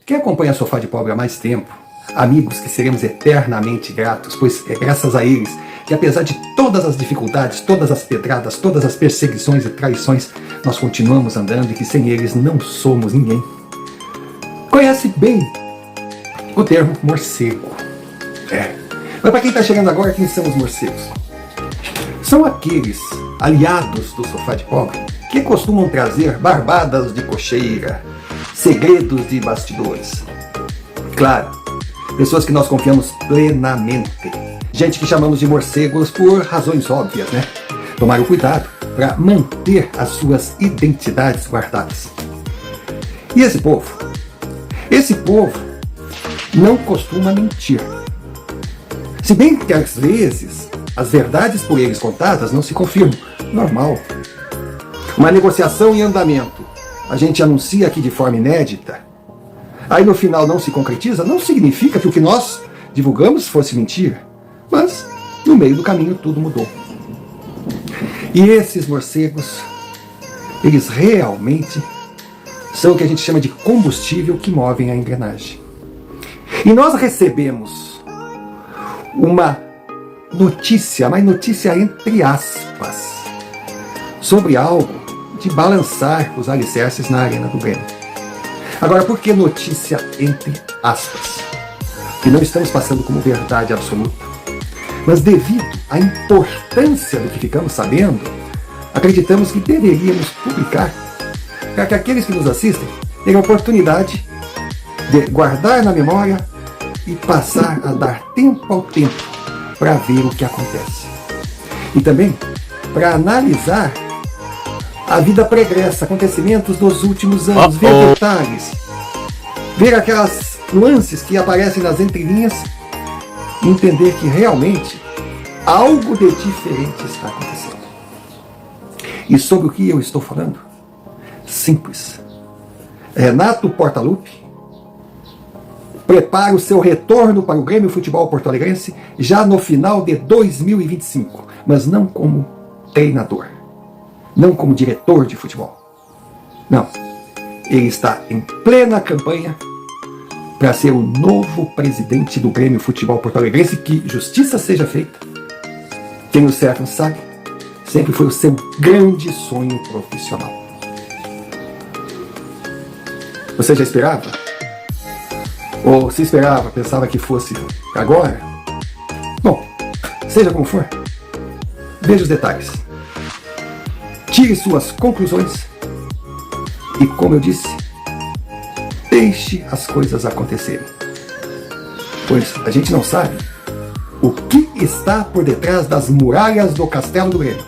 Quem acompanha Sofá de Pobre há mais tempo, amigos que seremos eternamente gratos, pois é graças a eles que, apesar de todas as dificuldades, todas as pedradas, todas as perseguições e traições, nós continuamos andando e que sem eles não somos ninguém. Conhece bem o termo morcego. Mas para quem está chegando agora, quem são os morcegos? São aqueles aliados do Sofá de Pobre que costumam trazer barbadas de cocheira, segredos de bastidores. Claro, pessoas que nós confiamos plenamente. Gente que chamamos de morcegos por razões óbvias, né? Tomaram cuidado para manter as suas identidades guardadas. E esse povo não costuma mentir. Se bem que às vezes as verdades por eles contadas não se confirmam. Normal. Uma negociação em andamento. A gente anuncia aqui de forma inédita. Aí no final não se concretiza, não significa que o que nós divulgamos fosse mentira. Mas no meio do caminho tudo mudou. E esses morcegos, eles realmente são o que a gente chama de combustível que movem a engrenagem. E nós recebemos uma notícia, mas notícia entre aspas, sobre algo de balançar os alicerces na arena do Grêmio. Agora, por que notícia entre aspas? Que não estamos passando como verdade absoluta. Mas devido à importância do que ficamos sabendo, acreditamos que deveríamos publicar para que aqueles que nos assistem tenham a oportunidade de guardar na memória e passar a dar tempo ao tempo para ver o que acontece. E também para analisar a vida pregressa, acontecimentos dos últimos anos, ver detalhes, ver aquelas nuances que aparecem nas entrelinhas e entender que realmente algo de diferente está acontecendo. E sobre o que eu estou falando? Simples. Renato Portaluppi prepara o seu retorno para o Grêmio Futebol Porto-Alegrense já no final de 2025, mas não como treinador, não como diretor de futebol. Não. Ele está em plena campanha para ser o novo presidente do Grêmio Futebol Porto-Alegrense, que justiça seja feita. Quem o certo sabe, sempre foi o seu grande sonho profissional. Você já esperava? Ou se esperava, pensava que fosse agora? Bom, seja como for, veja os detalhes. Tire suas conclusões e, como eu disse, deixe as coisas acontecerem. Pois a gente não sabe o que está por detrás das muralhas do Castelo do Grêmio.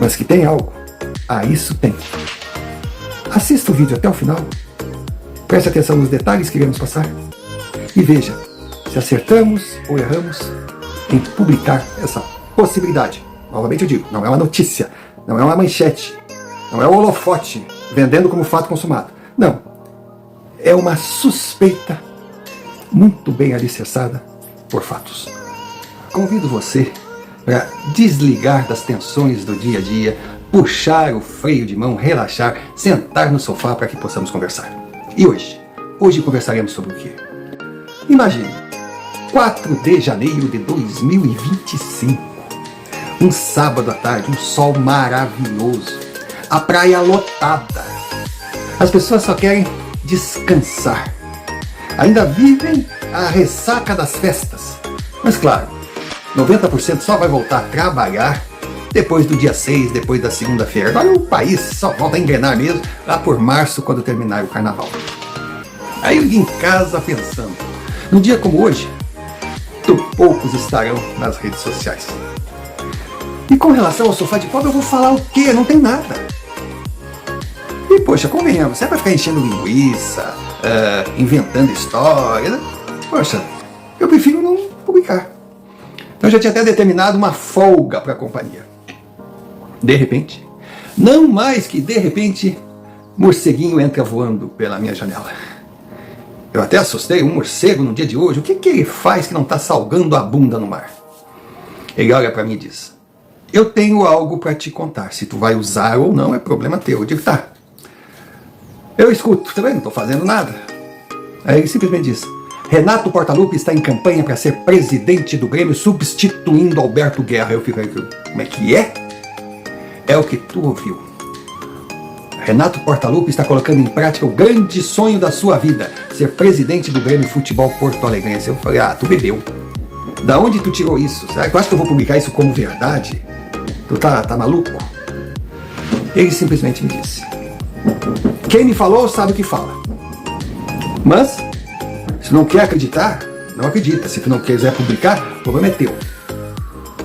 Mas que tem algo, isso tem. Assista o vídeo até o final, preste atenção nos detalhes que iremos passar e veja se acertamos ou erramos em publicar essa possibilidade. Novamente eu digo, não é uma notícia, não é uma manchete, não é um holofote vendendo como fato consumado. Não, é uma suspeita muito bem alicerçada por fatos. Convido você para desligar das tensões do dia a dia, puxar o freio de mão, relaxar, sentar no sofá para que possamos conversar. E hoje conversaremos sobre o quê? Imagine, 4 de janeiro de 2025, um sábado à tarde, um sol maravilhoso, a praia lotada. As pessoas só querem descansar. Ainda vivem a ressaca das festas. Mas claro, 90% só vai voltar a trabalhar depois do dia 6, depois da segunda-feira. Agora o país só volta a engrenar mesmo lá por março, quando terminar o carnaval. Aí eu vim em casa pensando, num dia como hoje, poucos estarão nas redes sociais. E com relação ao Sofá de Pobre, eu vou falar o quê? Não tem nada. E poxa, convenhamos, você vai ficar enchendo linguiça, inventando história, né? Poxa, eu prefiro não publicar. Então eu já tinha até determinado uma folga para a companhia. De repente, não mais que de repente, morceguinho entra voando pela minha janela. Eu até assustei um morcego no dia de hoje. O que ele faz que não está salgando a bunda no mar? Ele olha para mim e diz: eu tenho algo para te contar. Se tu vai usar ou não é problema teu. Eu digo: tá. Eu escuto, também não estou fazendo nada. Aí ele simplesmente diz: Renato Portaluppi está em campanha para ser presidente do Grêmio, substituindo Alberto Guerra. Eu fico aí, como é que é? É o que tu ouviu. Renato Portaluppi está colocando em prática o grande sonho da sua vida, ser presidente do Grêmio Futebol Porto Alegrense. Eu falei: tu bebeu. Da onde tu tirou isso? Será que tu acha que eu vou publicar isso como verdade? Tu tá maluco? Ele simplesmente me disse: quem me falou sabe o que fala. Mas, se não quer acreditar, não acredita. Se tu não quiser publicar, o problema é teu.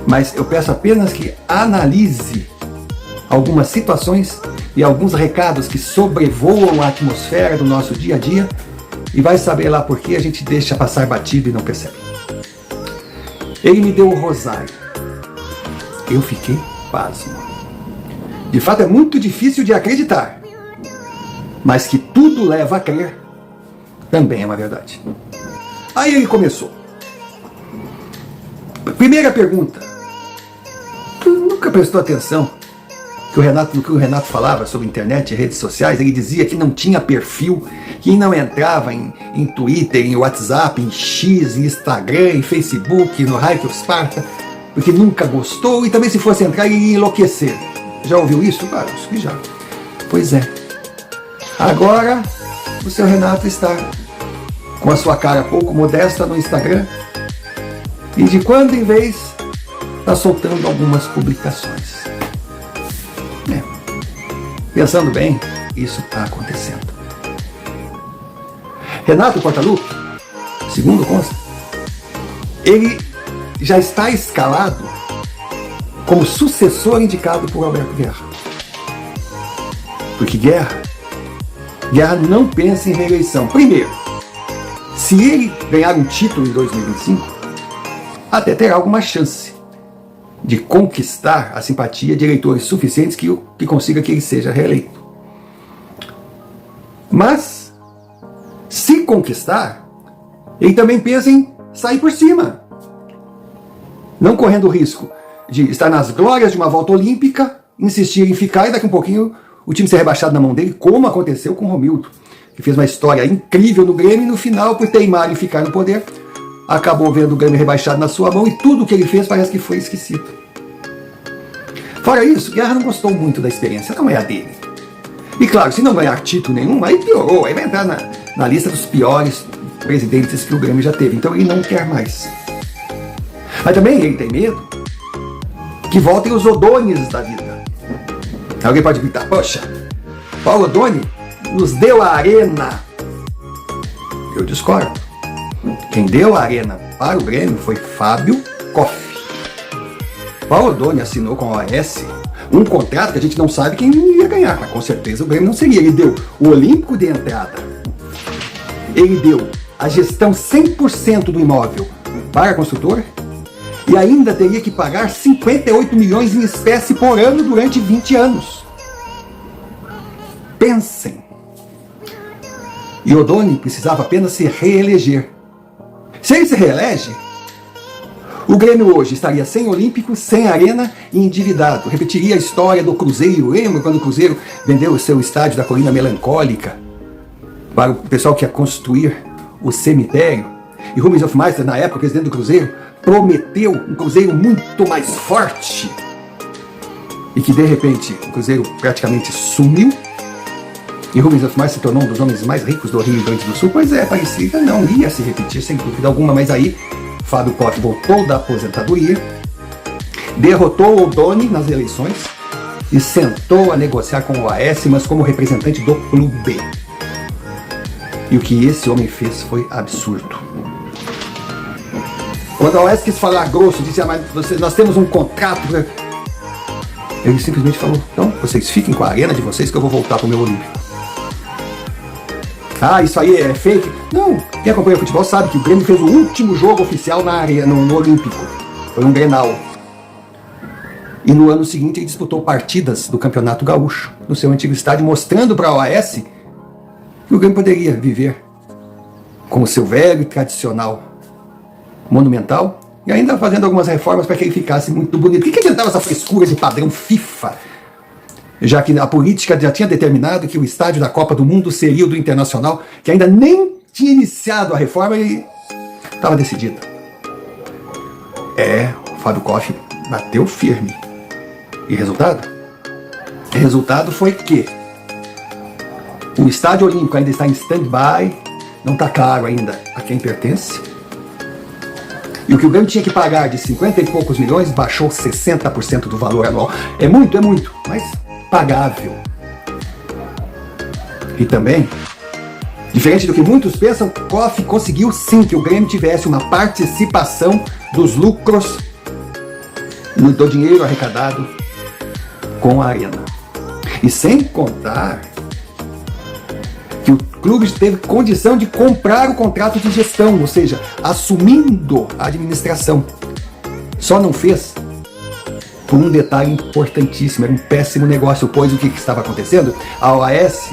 Mas eu peço apenas que analise algumas situações e alguns recados que sobrevoam a atmosfera do nosso dia a dia e vai saber lá por que a gente deixa passar batido e não percebe. Ele me deu o rosário. Eu fiquei pasmo. De fato é muito difícil de acreditar, mas que tudo leva a crer também é uma verdade. Aí ele começou. Primeira pergunta: tu nunca prestou atenção no que o Renato falava sobre internet e redes sociais? Ele dizia que não tinha perfil, que não entrava em Twitter, em WhatsApp, em X, em Instagram, em Facebook, no Raio que Esparta, porque nunca gostou, e também se fosse entrar ele ia enlouquecer. Já ouviu isso? Claro, acho que já. Pois é. Agora o seu Renato está com a sua cara pouco modesta no Instagram e de quando em vez está soltando algumas publicações. Pensando bem, isso está acontecendo. Renato Portaluppi, segundo consta, ele já está escalado como sucessor indicado por Alberto Guerra. Porque Guerra não pensa em reeleição. Primeiro, se ele ganhar um título em 2025, até terá alguma chance de conquistar a simpatia de eleitores suficientes que consiga que ele seja reeleito. Mas, se conquistar, ele também pensa em sair por cima, não correndo o risco de estar nas glórias de uma volta olímpica, insistir em ficar e daqui um pouquinho o time ser rebaixado na mão dele, como aconteceu com o Romildo, que fez uma história incrível no Grêmio e no final, por teimar em ficar no poder, acabou vendo o Grêmio rebaixado na sua mão e tudo o que ele fez parece que foi esquecido. Fora isso, Guerra não gostou muito da experiência, não é a dele. E claro, se não ganhar título nenhum, aí piorou, aí vai entrar na lista dos piores presidentes que o Grêmio já teve, então ele não quer mais. Mas também ele tem medo que voltem os Odones da vida. Alguém pode gritar: poxa, Paulo Odoni nos deu a arena. Eu discordo. Quem deu a arena para o Grêmio foi Fábio Koff. Paulo Odoni assinou com a OAS um contrato que a gente não sabe quem ia ganhar, mas com certeza o Grêmio não seria. Ele deu o Olímpico de entrada, ele deu a gestão 100% do imóvel para a construtora e ainda teria que pagar 58 milhões em espécie por ano durante 20 anos. Pensem. E Odoni precisava apenas se reeleger. Se ele se reelege, o Grêmio hoje estaria sem Olímpico, sem Arena e endividado. Repetiria a história do Cruzeiro. Lembra quando o Cruzeiro vendeu o seu estádio da Colina Melancólica para o pessoal que ia construir o cemitério? E Rubens Hofmeister, na época, presidente do Cruzeiro, prometeu um Cruzeiro muito mais forte. E que, de repente, o Cruzeiro praticamente sumiu. E Rubens Hofmeister se tornou um dos homens mais ricos do Rio Grande do Sul. Pois é, parecia não ia se repetir, sem dúvida alguma, mas aí Fábio Koff voltou da aposentadoria, derrotou o Odoni nas eleições e sentou a negociar com o OAS, mas como representante do clube. E o que esse homem fez foi absurdo. Quando a OAS quis falar grosso, disse: mas nós temos um contrato. Ele simplesmente falou: então, vocês fiquem com a arena de vocês que eu vou voltar para o meu Olímpico. Ah, isso aí é fake? Não, quem acompanha o futebol sabe que o Grêmio fez o último jogo oficial na arena, no Olímpico. Foi um Grenal. E no ano seguinte ele disputou partidas do Campeonato Gaúcho no seu antigo estádio, mostrando para a OAS que o Grêmio poderia viver com o seu velho e tradicional Monumental e ainda fazendo algumas reformas para que ele ficasse muito bonito. O que adiantava essa frescura de padrão FIFA? Já que a política já tinha determinado que o estádio da Copa do Mundo seria o do Internacional, que ainda nem tinha iniciado a reforma e estava decidido. O Fábio Koff bateu firme. E resultado? O resultado foi que o Estádio Olímpico ainda está em stand-by, não está claro ainda a quem pertence. E o que o Grêmio tinha que pagar de 50 e poucos milhões baixou 60% do valor anual. É muito, mas pagável. E também, diferente do que muitos pensam, Koff conseguiu sim que o Grêmio tivesse uma participação dos lucros do dinheiro arrecadado com a Arena. E sem contar que o clube teve condição de comprar o contrato de gestão, ou seja, assumindo a administração. Só não fez por um detalhe importantíssimo, era um péssimo negócio, pois o que estava acontecendo? A OAS,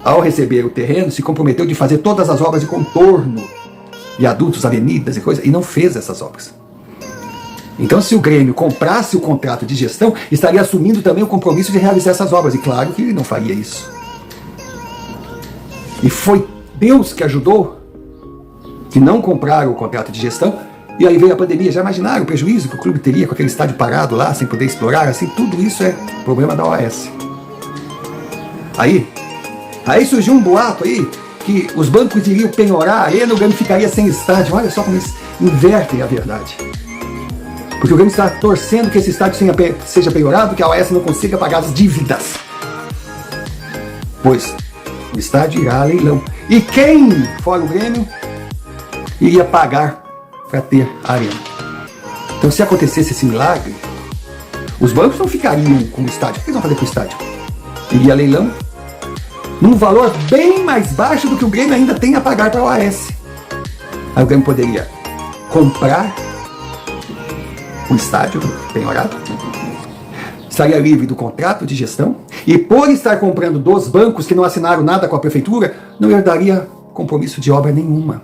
ao receber o terreno, se comprometeu de fazer todas as obras de contorno, viadutos, avenidas e coisas, e não fez essas obras. Então, se o Grêmio comprasse o contrato de gestão, estaria assumindo também o compromisso de realizar essas obras, e claro que ele não faria isso. E foi Deus que ajudou, que não compraram o contrato de gestão, e aí veio a pandemia. Já imaginaram o prejuízo que o clube teria com aquele estádio parado lá, sem poder explorar? Assim, tudo isso é problema da OAS. Aí surgiu um boato aí, que os bancos iriam penhorar a Arena, o Grêmio ficaria sem estádio. Olha só como eles invertem a verdade. Porque o Grêmio está torcendo que esse estádio seja penhorado, que a OAS não consiga pagar as dívidas. Pois o estádio irá a leilão. E quem, fora o Grêmio, iria pagar para ter a Arena? Então, se acontecesse esse milagre, os bancos não ficariam com o estádio. O que eles vão fazer com o estádio? Iria a leilão num valor bem mais baixo do que o Grêmio ainda tem a pagar para a OAS. Aí o Grêmio poderia comprar o estádio penhorado, estaria livre do contrato de gestão, e por estar comprando dos bancos que não assinaram nada com a prefeitura, não herdaria compromisso de obra nenhuma.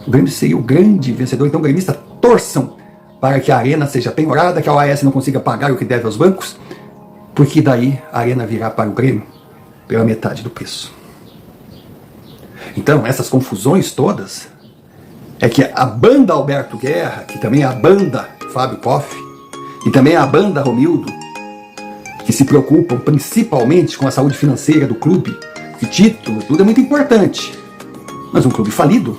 O Grêmio seria o grande vencedor. Então, gremistas, torçam para que a Arena seja penhorada, que a OAS não consiga pagar o que deve aos bancos, porque daí a Arena virá para o Grêmio pela metade do preço. Então, essas confusões todas é que a banda Alberto Guerra, que também é a banda Fábio Koff, e também a banda Romildo, que se preocupam principalmente com a saúde financeira do clube, que título, tudo é muito importante. Mas um clube falido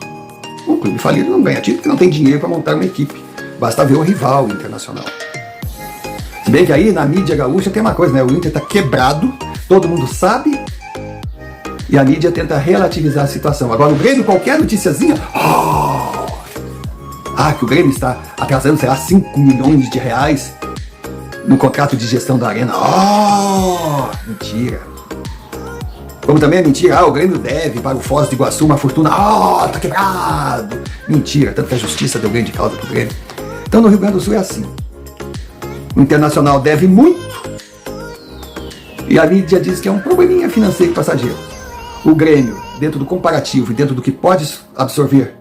não ganha título porque não tem dinheiro para montar uma equipe. Basta ver o rival Internacional. Se bem que aí na mídia gaúcha tem uma coisa, né? O Inter está quebrado, todo mundo sabe, e a mídia tenta relativizar a situação. Agora o Grêmio, qualquer noticiazinha, que o Grêmio está atrasando, sei lá, 5 milhões de reais no contrato de gestão da Arena. Mentira. Como também é mentira, o Grêmio deve para o Foz do Iguaçu uma fortuna, tá quebrado. Mentira, tanto que a justiça deu grande causa pro Grêmio. Então no Rio Grande do Sul é assim. O Internacional deve muito, e a mídia diz que é um probleminha financeiro passageiro. O Grêmio, dentro do comparativo e dentro do que pode absorver,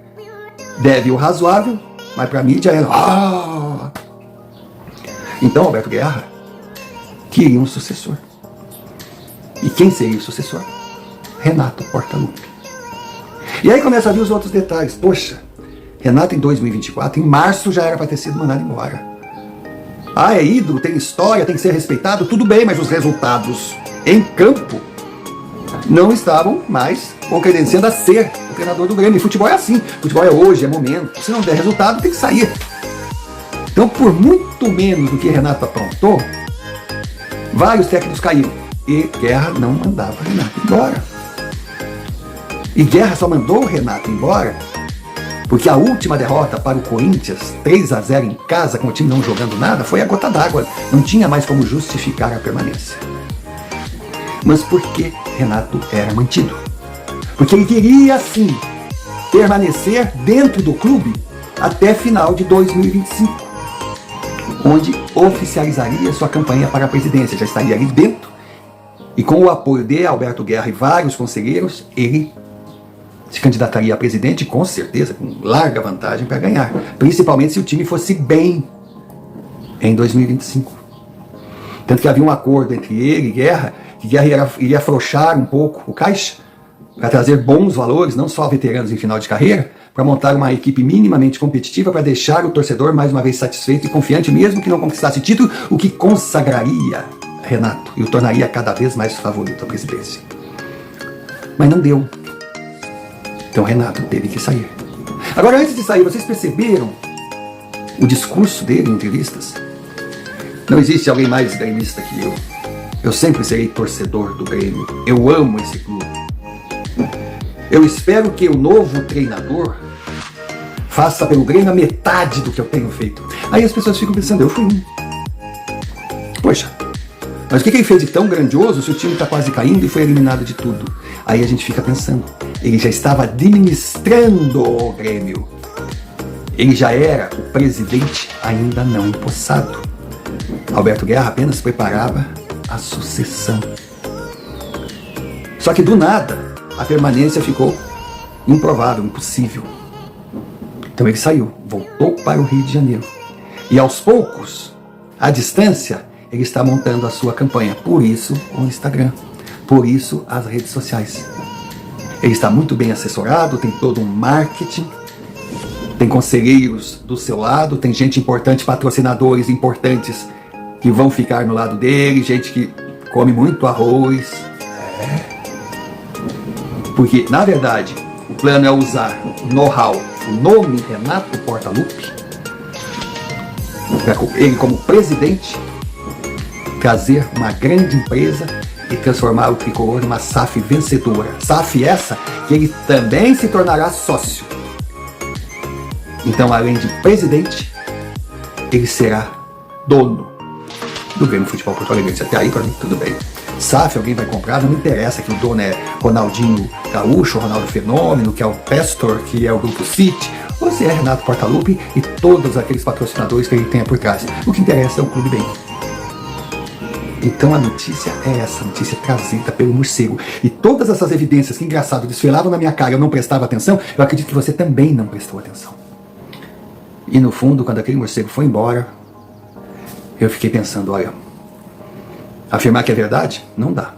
deve o razoável, mas para a mídia é Então Alberto Guerra queria um sucessor. E quem seria o sucessor? Renato Portaluppi. E aí começa a vir os outros detalhes. Poxa, Renato em 2024, em março já era para ter sido mandado embora. É ídolo, tem história, tem que ser respeitado, tudo bem, mas os resultados em campo não estavam mais com credenciando a ser o treinador do Grêmio. E futebol é assim, futebol é hoje, é momento. Se não der resultado, tem que sair. Então, por muito menos do que Renato aprontou, vários técnicos caíram. E Guerra não mandava Renato embora. E Guerra só mandou o Renato embora porque a última derrota para o Corinthians, 3-0 em casa, com o time não jogando nada, foi a gota d'água. Não tinha mais como justificar a permanência. Mas por que Renato era mantido? Porque ele queria, sim, permanecer dentro do clube até final de 2025, onde oficializaria sua campanha para a presidência. Já estaria ali dentro, e com o apoio de Alberto Guerra e vários conselheiros, ele se candidataria a presidente, com certeza, com larga vantagem para ganhar, principalmente se o time fosse bem em 2025. Tanto que havia um acordo entre ele e Guerra, que Guerra iria afrouxar um pouco o caixa para trazer bons valores, não só veteranos em final de carreira, para montar uma equipe minimamente competitiva, para deixar o torcedor mais uma vez satisfeito e confiante, mesmo que não conquistasse título, o que consagraria Renato e o tornaria cada vez mais favorito à presidência. Mas não deu. Então Renato teve que sair. Agora, antes de sair, vocês perceberam o discurso dele em entrevistas? Não existe alguém mais gremista que eu. Eu sempre serei torcedor do Grêmio. Eu amo esse clube. Eu espero que o novo treinador faça pelo Grêmio a metade do que eu tenho feito. Aí as pessoas ficam pensando, eu fui um. Poxa, mas o que ele fez de tão grandioso se o time está quase caindo e foi eliminado de tudo? Aí a gente fica pensando, ele já estava administrando o Grêmio. Ele já era o presidente ainda não empossado. Alberto Guerra apenas preparava a sucessão. Só que do nada, a permanência ficou improvável, impossível. Então ele saiu, voltou para o Rio de Janeiro. E aos poucos, à distância, ele está montando a sua campanha. Por isso o Instagram, por isso as redes sociais. Ele está muito bem assessorado, tem todo um marketing, tem conselheiros do seu lado, tem gente importante, patrocinadores importantes que vão ficar no lado dele, gente que come muito arroz. Porque, na verdade, o plano é usar o know-how, o nome Renato Portaluppi, para ele como presidente, trazer uma grande empresa e transformar o Tricolor numa SAF vencedora. SAF essa que ele também se tornará sócio. Então, além de presidente, ele será dono do Grêmio Futebol Porto Alegre. Até aí, para mim, tudo bem. SAF, alguém vai comprar, não me interessa que o dono é Ronaldinho Gaúcho, Ronaldo Fenômeno, que é o Pastor, que é o Grupo City, ou se é Renato Portaluppi e todos aqueles patrocinadores que ele tem por trás. O que interessa é o clube bem. Então a notícia é essa, a notícia trazida pelo morcego. E todas essas evidências que, engraçado, desfilavam na minha cara, eu não prestava atenção, eu acredito que você também não prestou atenção. E no fundo, quando aquele morcego foi embora, eu fiquei pensando, olha, afirmar que é verdade? Não dá.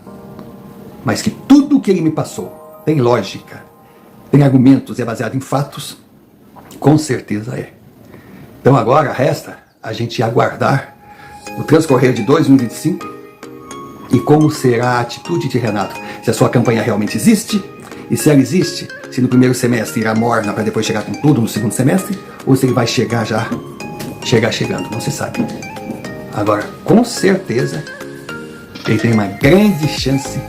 Mas que tudo que ele me passou tem lógica, tem argumentos e é baseado em fatos, com certeza é. Então agora resta a gente aguardar o transcorrer de 2025 e como será a atitude de Renato. Se a sua campanha realmente existe, e se ela existe, se no primeiro semestre irá morna para depois chegar com tudo no segundo semestre, ou se ele vai chegar chegando, não se sabe. Agora, com certeza, ele tem uma grande chance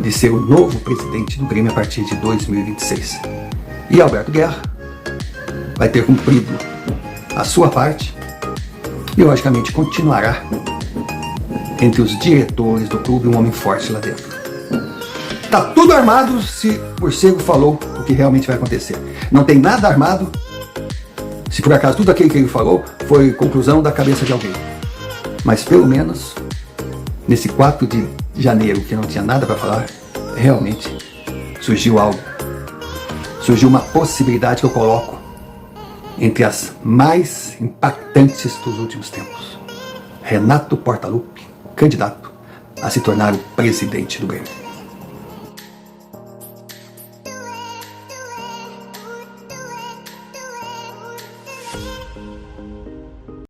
de ser o novo presidente do Grêmio a partir de 2026. E Alberto Guerra vai ter cumprido a sua parte e, logicamente, continuará entre os diretores do clube um homem forte lá dentro. Tá tudo armado se o morcego falou o que realmente vai acontecer. Não tem nada armado se por acaso tudo aquilo que ele falou foi conclusão da cabeça de alguém. Mas pelo menos nesse 4 de janeiro, que não tinha nada para falar, realmente surgiu algo. Surgiu uma possibilidade que eu coloco entre as mais impactantes dos últimos tempos. Renato Portaluppi, candidato a se tornar o presidente do Grêmio.